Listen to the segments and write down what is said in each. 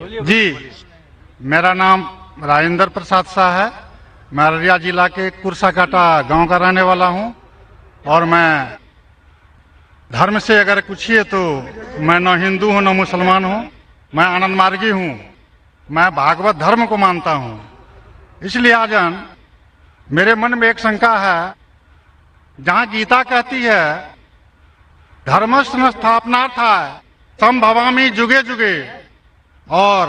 जी, मेरा नाम राजेंद्र प्रसाद शाह है। मैं अररिया जिला के कुरसाकाटा गांव का रहने वाला हूं और मैं धर्म से अगर पूछिए तो मैं न हिंदू हूं न मुसलमान हूं। मैं आनंद मार्गी हूं। मैं भागवत धर्म को मानता हूं। इसलिए आजन मेरे मन में एक शंका है, जहां गीता कहती है धर्म संस्थापनार्थाय संभवामि जुगे जुगे, और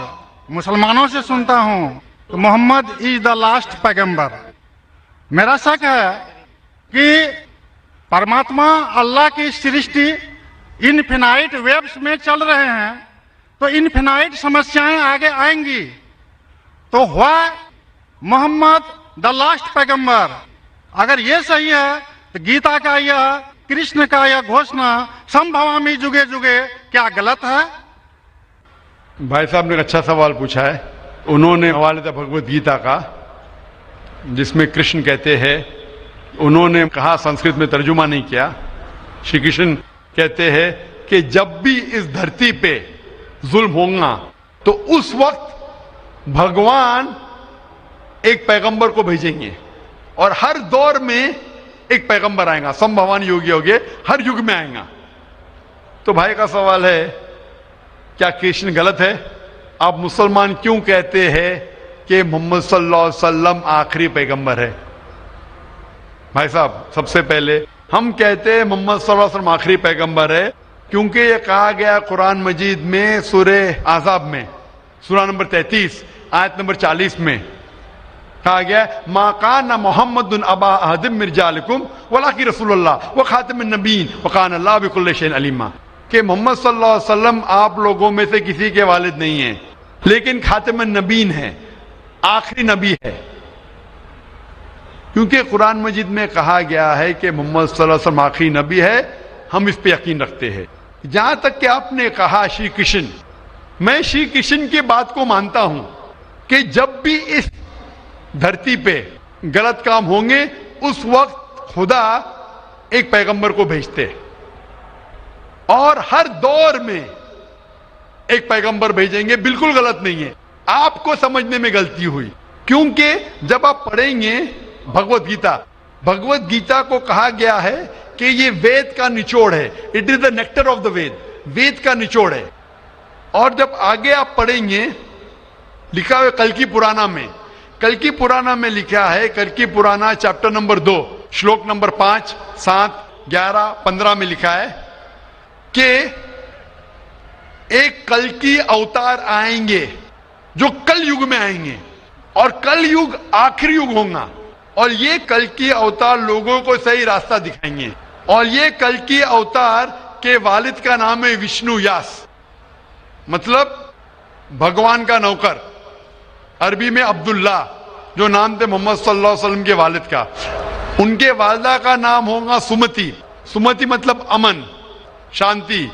मुसलमानों से सुनता हूं तो मोहम्मद इज द लास्ट पैगंबर। मेरा शक है कि परमात्मा अल्लाह की सृष्टि इनफिनाइट वेव्स में चल रहे हैं, तो इनफिनाइट समस्याएं आगे आएंगी। तो हुआ मोहम्मद द लास्ट पैगंबर। अगर ये सही है तो गीता का यह, कृष्ण का यह घोषणा संभवामि जुगे जुगे क्या गलत है? भाई साहब ने एक अच्छा सवाल पूछा है। उन्होंने हवाले था भगवत गीता का, जिसमें कृष्ण कहते हैं, उन्होंने कहा, संस्कृत में तर्जुमा नहीं किया। श्री कृष्ण कहते हैं कि जब भी इस धरती पे जुल्म होगा तो उस वक्त भगवान एक पैगंबर को भेजेंगे और हर दौर में एक पैगंबर आएगा। संभवान योगी होगे, हर युग में आएगा। तो भाई का सवाल है, क्या कृष्ण गलत है? आप मुसलमान क्यों कहते हैं कि मोहम्मद सल्लल्लाहु अलैहि वसल्लम आखिरी पैगंबर है? भाई साहब, सबसे पहले हम कहते हैं मोहम्मद सल्लल्लाहु अलैहि वसल्लम आखिरी पैगंबर है क्योंकि यह कहा गया कुरान मजीद में, सूरे आज़ाब में, सूरा नंबर 33 आयत नंबर 40 में कहा गया, मा काना मुहम्मदुन अबा अहदिम मिन रिजालिकुम वलाकिन रसूलुल्लाह व खातिमुन नबीय्यीन व काना अल्लाहु बिकुल्लि शैइन अलीमा। कि मोहम्मद सल्लल्लाहु अलैहि वसल्लम आप लोगों में से किसी के वालिद नहीं हैं, लेकिन खातिमुन नबीय्यीन है, आखिरी नबी है। क्योंकि कुरान मजीद में कहा गया है कि मोहम्मद सल्लल्लाहु अलैहि वसल्लम आखिरी नबी है, हम इस पे यकीन रखते हैं। जहां तक कि आपने कहा श्री कृष्ण, मैं श्री कृष्ण की बात को मानता हूं कि जब भी इस धरती पे गलत काम होंगे उस वक्त खुदा एक पैगंबर को भेजते हैं और हर दौर में एक पैगंबर भेजेंगे। बिल्कुल गलत नहीं है, आपको समझने में गलती हुई। क्योंकि जब आप पढ़ेंगे भगवत गीता, भगवत गीता को कहा गया है कि ये वेद का निचोड़ है, it is the nectar of the Veda, Veda का निचोड़ है। और जब आगे आप पढ़ेंगे, लिखा हुआ कल की पुराना में, कल की पुराना में लिखा है, कल की पुराना चैप्टर नंबर 2 श्लोक नंबर 5, 7, 11, 15 में लिखा है कि एक कल की अवतार आएंगे जो कल युग में आएंगे और कल युग आखिरी युग होगा, और ये कल की अवतार लोगों को सही रास्ता दिखाएंगे। और ये कल की अवतार के वालिद का नाम है विष्णु यास, मतलब भगवान का नौकर। अरबी में अब्दुल्ला, जो नाम थे मोहम्मद सल्लल्लाहु अलैहि वसल्लम के वालिद का। उनके वालिदा का नाम होगा सुमति। सुमति मतलब अमन, शांति।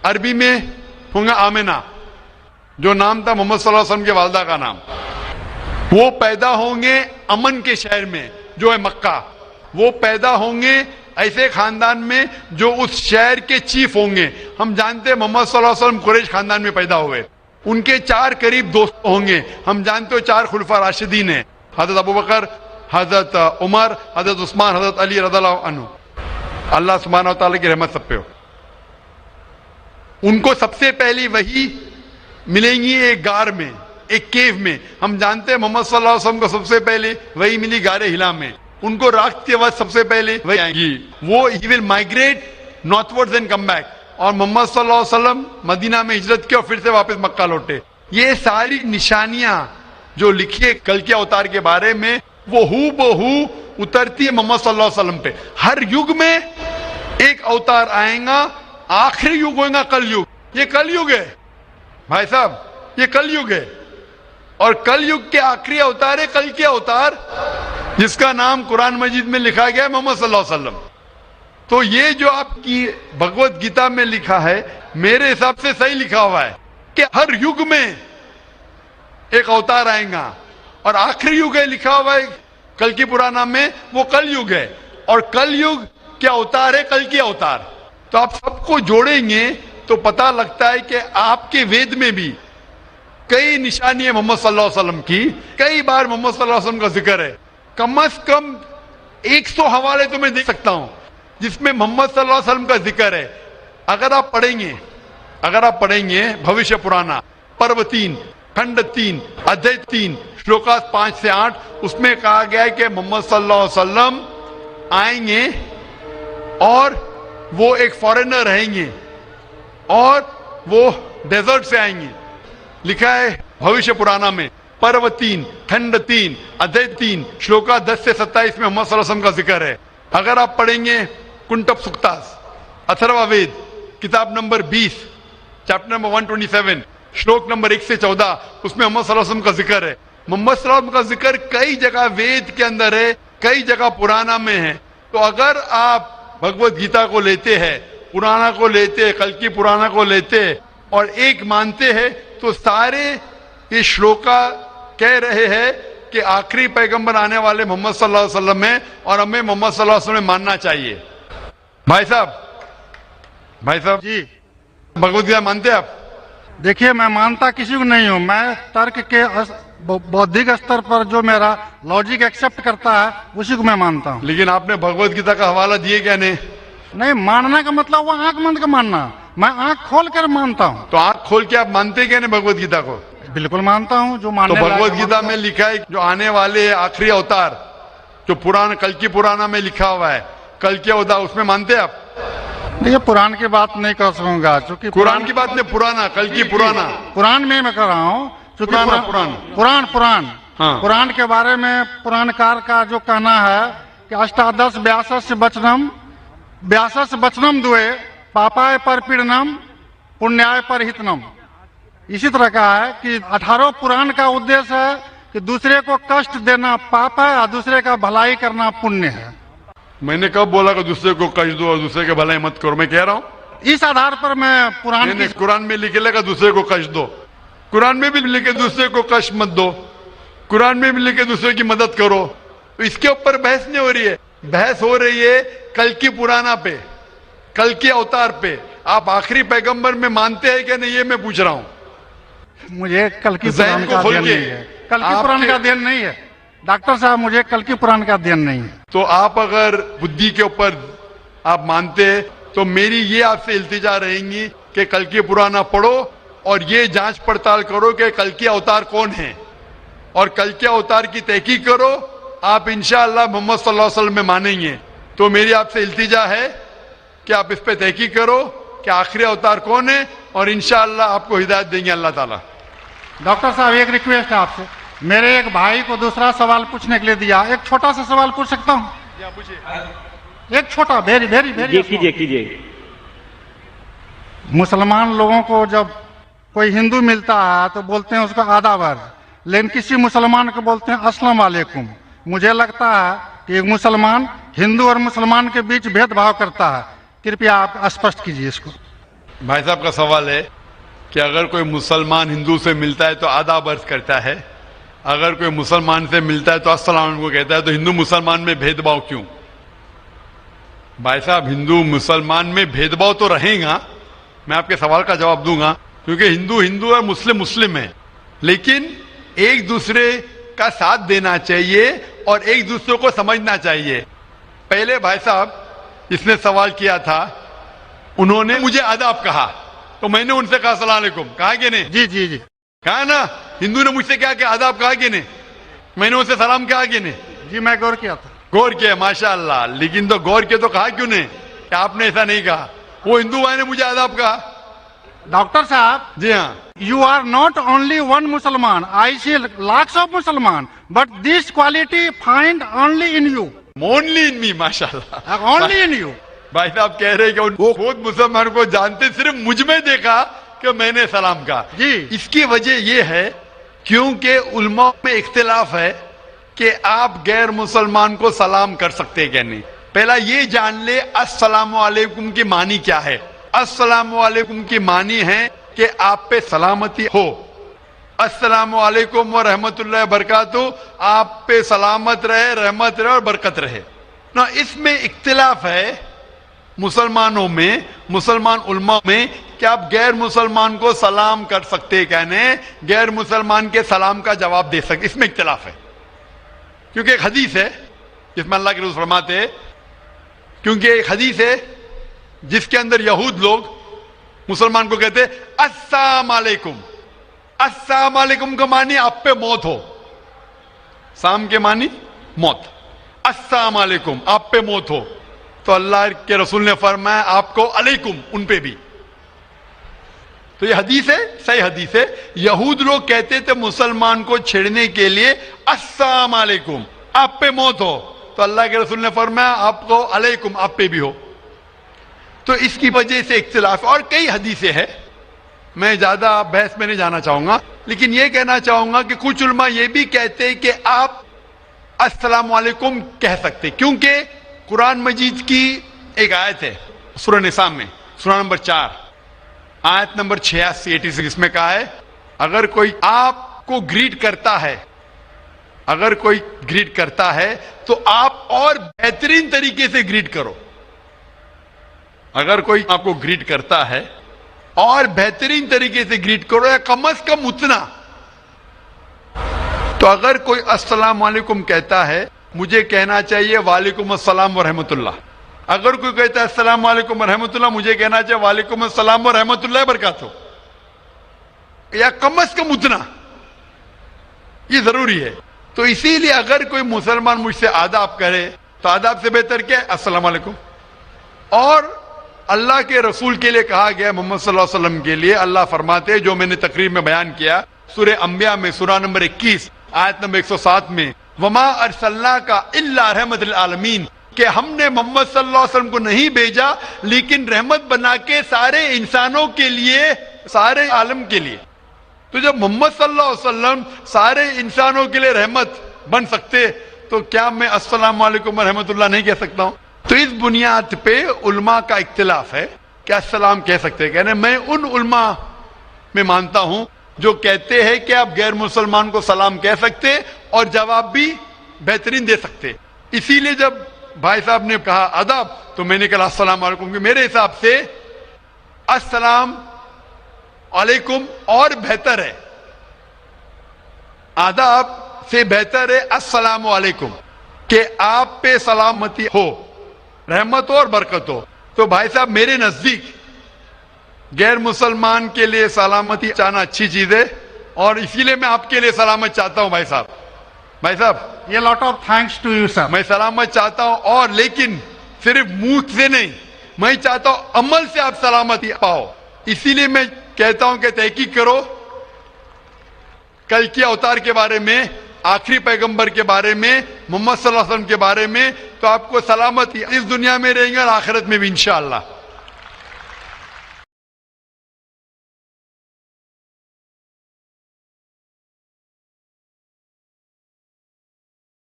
अरबी में होगा आमिना, जो नाम था मोहम्मद सल्लल्लाहु अलैहि वसल्लम के वालिदा का नाम। वो पैदा होंगे अमन के शहर में जो है मक्का। वो पैदा होंगे ऐसे खानदान में जो उस शहर के चीफ होंगे। हम जानते हैं मोहम्मद सल्लल्लाहु अलैहि वसल्लम कुरैश खानदान में पैदा हुए। उनके 4 करीब दोस्त होंगे। हम जानते हो 4 खुलफा राशिदीन है, हजरत अबू बकर, हजरत उमर, हजरत उस्मान, हजरत अली रज़ियल्लाहु अन्हु। अल्लाह सुब्हानहू व तआला की रहमत सब पे हो। उनको सबसे पहली वही मिलेंगी एक गार में, एक केव में। हम जानते हैं मोहम्मद सल्लल्लाहु अलैहि वसल्लम को सबसे पहले वही मिली गारे हिला में। उनको रात के वक्त सबसे पहले वही आएंगी। वो he will migrate northwards and come back. और मोहम्मद सल्लल्लाहु अलैहि वसल्लम मदीना में हिजरत की और फिर से वापस मक्का लौटे। ये सारी निशानियां जो लिखी है कल के अवतार के बारे में, वो हूबहू उतरती है मोहम्मद सल्लल्लाहु अलैहि वसल्लम पे। हर युग में एक अवतार आएगा, आखिरी युग होगा कल युग। ये कल युग है भाई साहब, ये कल युग है। और कल युग के आखिरी अवतार है कल के अवतार, जिसका नाम कुरान मजीद में लिखा गया है मोहम्मद सल्लल्लाहु अलैहि वसल्लम। तो ये जो आपकी भगवत गीता में लिखा है, मेरे हिसाब से सही लिखा हुआ है कि हर युग में एक अवतार आएगा। और आखिरी युग है लिखा हुआ है कल की पुराना में, वो कल युग है। और कल युग के अवतार है कल के अवतार। तो आप सबको जोड़ेंगे तो पता लगता है कि आपके वेद में भी कई निशानी है मोहम्मद सल्लल्लाहु अलैहि वसल्लम की, कई बार मोहम्मद सल्लल्लाहु अलैहि वसल्लम का जिक्र है। कम से कम 100 हवाले तो मैं दे सकता हूं जिसमें मोहम्मद सल्लल्लाहु अलैहि वसल्लम का जिक्र है। अगर आप पढ़ेंगे भविष्य पुराना पर्व 3 खंड 3 अध्याय 3 श्लोका 5 से 8, उसमें कहा गया है कि मोहम्मद सल्लल्लाहु अलैहि वसल्लम आएंगे और वो एक फॉरेनर रहेंगे और वो डेजर्ट से आएंगे। लिखा है भविष्य पुराना में पर्व 3 खंड 3 अध्याय 3 श्लोका 10 से 27 में मोहम्मद सल्लल्लाहु अलैहि वसल्लम का जिक्र है। अगर आप पढ़ेंगे कुंटप सुक्तास अथर्ववेद किताब नंबर 20 चैप्टर नंबर 127 श्लोक नंबर 1 से 14, उसमें मोहम्मद सल्लल्लाहु अलैहि वसल्लम का जिक्र है। मोहम्मद सल्लल्लाहु अलैहि वसल्लम का जिक्र कई जगह वेद के अंदर है, कई जगह पुराना में है। तो अगर आप भगवत गीता को लेते हैं, पुराना को लेते, कल्कि पुराना को लेते और एक मानते हैं, तो सारे ये श्लोका कह रहे हैं कि आखिरी पैगंबर आने वाले मोहम्मद सल्लल्लाहु अलैहि वसल्लम है और हमें मोहम्मद सल्लल्लाहु अलैहि वसल्लम मानना चाहिए। भाई साहब जी भगवत गीता मानते हैं आप? देखिए, मैं मानता किसी को नहीं हूँ। मैं तर्क के बौद्धिक स्तर पर जो मेरा लॉजिक एक्सेप्ट करता है उसी को मैं मानता हूँ। लेकिन आपने भगवत गीता का हवाला दिए क्या? नहीं, मानना का मतलब वो आंख बंद कर मानना, मैं आंख खोल कर मानता हूँ। तो आंख खोल के आप मानते क्या नहीं भगवत गीता को? बिल्कुल मानता हूँ। जो तो मानने भगवत गीता में लिखा है जो आने वाले आखिरी अवतार, जो पुराण कल्कि पुराना में लिखा हुआ है कल्कि अवतार, उसमें मानते हैं आप? ये पुराण की बात नहीं कर सकूंगा क्योंकि कुरान की बात नहीं, पुराना कल्कि पुराना पुराण में मैं कर रहा हूँ क्योंकि पुराण हाँ। पुराण के बारे में पुराणकार का जो कहना है कि अष्टादश व्यासस वचनम दुए पापाय पर पीड़नम पुण्याय पर हितनम। इसी तरह का है कि 18 पुराण का उद्देश्य है कि दूसरे को कष्ट देना पाप है और दूसरे का भलाई करना पुण्य है। मैंने कब बोला कि दूसरे को कष्ट दो और दूसरे के भलाई मत करो? मैं कह रहा हूँ इस आधार पर मैं कुरान में लिखे लगा दूसरे को कष्ट दो, कुरान में भी लिखे दूसरे को कष्ट मत दो, कुरान में भी लिखे दूसरे की मदद करो। तो इसके ऊपर बहस नहीं हो रही है, बहस हो रही है कल्कि पुराना पे, कल्कि अवतार पे। आप आखिरी पैगंबर में मानते हैं क्या नहीं, ये मैं पूछ रहा हूँ। मुझे कल्कि पुराण का अध्ययन नहीं है, कल्कि पुराण का अध्ययन नहीं है डॉक्टर साहब, मुझे कल्कि पुराण का अध्ययन नहीं है। तो आप अगर बुद्धि के ऊपर आप मानते हैं तो मेरी ये आपसे इल्तिजा रहेंगी कि कल्कि पुराना पढ़ो और ये जांच पड़ताल करो कि कल्कि अवतार कौन है और कल्कि अवतार की तहकीक करो। आप इंशाअल्लाह मोहम्मद सल्लल्लाहु अलैहि वसल्लम में मानेंगे। तो मेरी आपसे इल्तिजा है कि आप इस पे तहकीक करो कि आखिरी अवतार कौन है और इंशाअल्लाह आपको हिदायत देंगे अल्लाह ताला। डॉक्टर साहब, एक रिक्वेस्ट है आपसे, मेरे एक भाई को दूसरा सवाल पूछने के लिए दिया, एक छोटा सा सवाल पूछ सकता हूँ? एक छोटा, वेरी वेरी वेरी कीजिए। मुसलमान लोगों को जब कोई हिंदू मिलता है तो बोलते हैं उसका आदाब अर्ज, लेकिन किसी मुसलमान को बोलते हैं अस्सलाम वालेकुम। मुझे लगता है कि एक मुसलमान हिंदू और मुसलमान के बीच भेदभाव करता है, कृपया आप स्पष्ट कीजिए इसको। भाई साहब का सवाल है कि अगर कोई मुसलमान हिंदू से मिलता है तो आदाब अर्ज करता है, अगर कोई मुसलमान से मिलता है तो अस्सलाम वालेकुम कहता है, तो हिंदू मुसलमान में भेदभाव क्यों? भाई साहब, हिंदू मुसलमान में भेदभाव तो रहेगा, मैं आपके सवाल का जवाब दूंगा, क्योंकि हिंदू हिंदू है, मुस्लिम मुस्लिम है, लेकिन एक दूसरे का साथ देना चाहिए और एक दूसरे को समझना चाहिए। पहले भाई साहब जिसने सवाल किया था उन्होंने मुझे आदाब कहा तो मैंने उनसे कहा अस्सलाम वालेकुम, कहा कि नहीं? जी जी जी, कहा ना। हिंदू ने मुझसे क्या कहा, आदाब कहा कि नहीं? मैंने उनसे सलाम कहा कि नहीं? जी मैं गौर किया था। गौर किया, माशाअल्लाह। लेकिन तो गौर किया तो कहा क्यों नहीं कि आपने ऐसा नहीं कहा? वो हिंदू भाई ने मुझे आदाब कहा। डॉक्टर साहब, जी हाँ, you are not only one Musliman, I see lakhs of Musliman, but this quality find only in you. Only in me, माशाअल्लाह, only in you. भाई साहब कह रहे कि वो खुद मुसलमान को जानते, सिर्फ मुझ में देखा कि मैंने सलाम कहा। जी, इसकी वजह ये है क्योंकि उलमा में इख्तिलाफ है कि आप गैर मुसलमान को सलाम कर सकते हैं क्या नहीं। पहला ये जान ले अस्सलामु अलैकुम की मानी क्या है। अस्सलामु अलैकुम की मानी है कि आप पे सलामती हो। अस्सलामु अलैकुम व रहमतुल्लाहि व बरकातुहू, आप पे सलामत रहे, रहमत रहे और बरकत रहे ना। इसमें इख्तिलाफ है मुसलमानों में, मुसलमान उलमा में कि आप गैर मुसलमान को सलाम कर सकते, कहने गैर मुसलमान के सलाम का जवाब दे सकते, इसमें इख्तिलाफ है। क्योंकि एक हदीस है जिसमें अल्लाह के रसूल फरमाते हैं, क्योंकि एक हदीस है जिसके अंदर यहूद लोग मुसलमान को कहते अस्सलाम वालेकुम। अस्सलाम वालेकुम का मानी आप पे मौत हो, साम के मानी मौत, अस्सलाम वालेकुम आप पे मौत हो। तो अल्लाह के रसूल ने फरमाया आपको अलैकुम, उन पे भी। तो ये हदीस है, सही हदीस है। यहूद लोग कहते थे मुसलमान को छेड़ने के लिए अस्सलाम वालेकुम आप पे मौत हो, तो अल्लाह के रसूल ने फरमाया आपको अलैकुम आप पे भी हो। तो इसकी वजह से इख्तिलाफ, और कई हदीसें हैं, मैं ज्यादा बहस में नहीं जाना चाहूंगा, लेकिन यह कहना चाहूंगा कि कुछ उलमा यह भी कहते हैं कि आप अस्सलाम वालेकुम कह सकते, क्योंकि कुरान मजीद की एक आयत है सूरह निसा में, सूरह नंबर 4 आयत नंबर 86 इसमें कहा है अगर कोई आपको ग्रीट करता है, अगर कोई ग्रीट करता है तो आप और बेहतरीन तरीके से ग्रीट करो। अगर कोई आपको ग्रीट करता है और बेहतरीन तरीके से ग्रीट करो, या कम से कम उतना। तो अगर कोई अस्सलाम वालेकुम कहता है, मुझे कहना चाहिए वालेकुम अस्सलाम व रहमतुल्लाह। अगर कोई कहता है अस्सलाम वालेकुम व रहमतुल्लाह, मुझे कहना चाहिए वालेकुम अस्सलाम व रहमतुल्लाह बरकातहू, या कम से कम उतना, ये जरूरी है। तो इसीलिए अगर कोई मुसलमान मुझसे आदाब करे तो आदाब से बेहतर क्या है, अस्सलाम वालेकुम। और अल्लाह के रसूल के लिए कहा गया, मोहम्मद सल्लल्लाहु अलैहि वसल्लम के लिए, अल्लाह फरमाते हैं, जो मैंने तकरीर में बयान किया सूरह अंबिया में सूरह नंबर 21 आयत नंबर 107 में, वमा अरसलना का इल्ला रहमतुल आलमीन, कि हमने मोहम्मद सल्लल्लाहु अलैहि वसल्लम को नहीं भेजा लेकिन रहमत बना के सारे इंसानों के लिए, सारे आलम के लिए। तो जब मोहम्मद सल्लल्लाहु अलैहि वसल्लम सारे इंसानों के लिए रहमत बन सकते, तो क्या मैं अस्सलाम वालेकुम व रहमतुल्लाह नहीं कह सकता हूं? तो इस बुनियाद पे उलमा का इख्तिलाफ है कि अस्सलाम कह सकते हैं। कहने मैं उन उलमा में मानता हूं जो कहते हैं कि आप गैर मुसलमान को सलाम कह सकते और जवाब भी बेहतरीन दे सकते। इसीलिए जब भाई साहब ने कहा अदब, तो मैंने कहा अस्सलाम वालेकुम, कि मेरे हिसाब से अस्सलाम वालेकुम और बेहतर है, आदाब से बेहतर है अस्सलाम वालेकुम, कि आप पे सलामती हो, रहमत हो और बरकत हो। तो भाई साहब मेरे नजदीक गैर मुसलमान के लिए सलामती चाहना अच्छी चीज है, और इसीलिए मैं आपके लिए सलामत चाहता हूं भाई साहब। भाई साहब ये lot of thanks to you sir. मैं सलामत चाहता हूं, और लेकिन सिर्फ मुंह से नहीं, मैं चाहता हूं अमल से आप सलामती पाओ। इसीलिए मैं कहता हूं कि तहकीक करो कल के अवतार के बारे में, आखिरी पैगंबर के बारे में, मोहम्मद सल्लल्लाहु अलैहि वसल्लम के बारे में, तो आपको सलामती इस दुनिया में रहेंगे और आखिरत में भी इंशाअल्लाह।